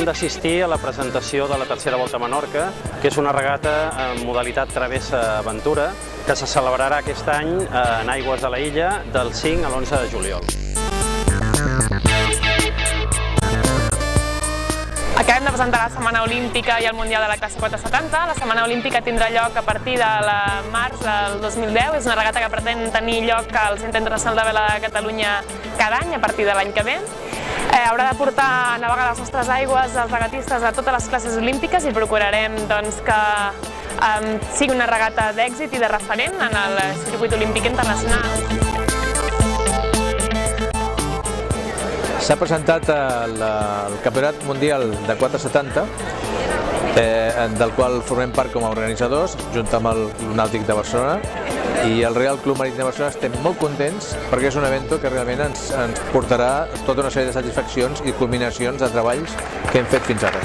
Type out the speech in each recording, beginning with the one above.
hem d'assistir a la presentació de la tercera Volta a Menorca, que és una regata en modalitat travessa aventura, que se celebrarà aquest any en aigües de la illa del 5 a l'11 de juliol. Acabem de presentar la Setmana Olímpica i el Mundial de la classe 470. La Setmana Olímpica tindrà lloc a partir de març del 2010. És una regata que pretén tenir lloc al Centre Internacional de Vela de Catalunya cada any, a partir de l'any que ve. Haurà de portar a navegar les nostres aigües els regatistes de totes les classes olímpiques i procurarem que sigui una regata d'èxit i de referent en el circuit olímpic internacional. S'ha presentat el Campionat Mundial de 470, del qual formem part com a organitzadors, junt amb el Nàutic de Barcelona, i el Real Club Marítim de Barcelona. Estem molt contents perquè és un event que realment ens portarà tota una sèrie de satisfaccions i culminacions de treballs que hem fet fins ara.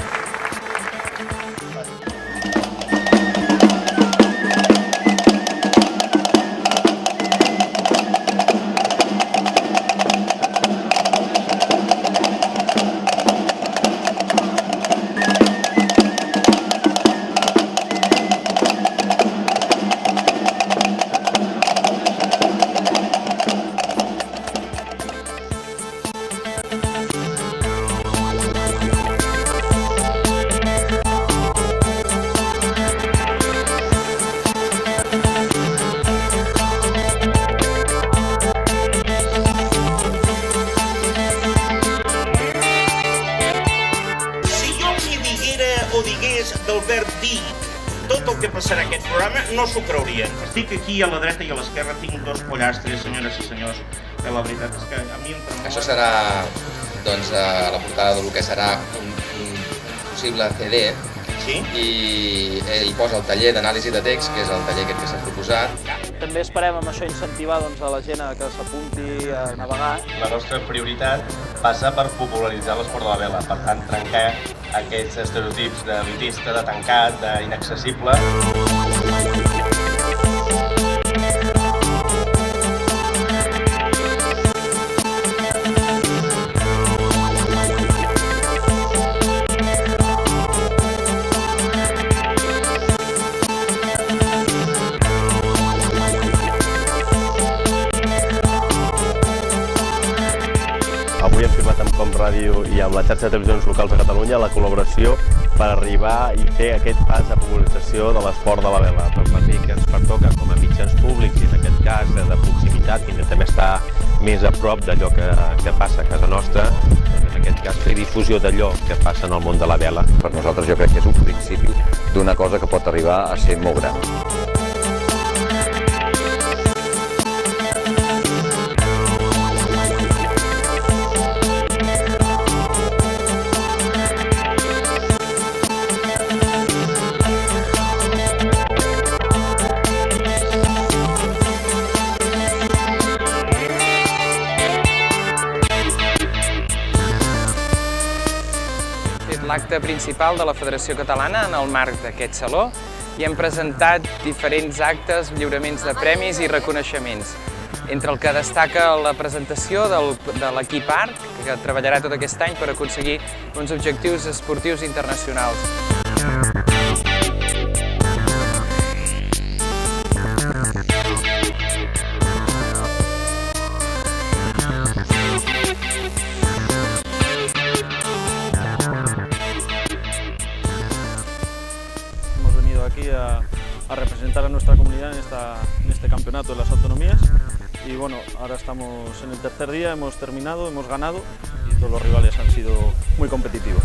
O digués del verb dir tot el que passarà aquest programa, no s'ho creurien. Estic aquí a la dreta i a l'esquerra, tinc dos pollastres, senyores i senyors, que la veritat és que a mi em tremola. Això serà, doncs, la portada del que serà un possible CD, sí? I hi posa el taller d'anàlisi de text, que és el taller aquest que s'ha proposat. També esperem amb això incentivar a la gent que s'apunti a navegar. La nostra prioritat passa per popularitzar l'esport de la vela, per tant trencar aquests estereotips d'elitista, de tancat, d'inaccessible. Avui hem firmat amb Com Ràdio i amb la xarxa de televisions locals de Catalunya la col·laboració per arribar i fer aquest pas de popularització de l'esport de la vela. Per mi que ens pertoca com a mitjans públics i en aquest cas de proximitat, que intentem estar més a prop d'allò que passa a casa nostra, doncs en aquest cas fer difusió d'allò que passa en el món de la vela. Per nosaltres jo crec que és un principi d'una cosa que pot arribar a ser molt gran. L'acte principal de la Federació Catalana en el marc d'aquest saló i hem presentat diferents actes, lliuraments de premis i reconeixements, entre el que destaca la presentació de l'equip ARC, que treballarà tot aquest any per aconseguir uns objectius esportius internacionals. Aquí a representar a nuestra comunidad en este campeonato de las autonomías y bueno, ahora estamos en el tercer día, hemos terminado, hemos ganado y todos los rivales han sido muy competitivos.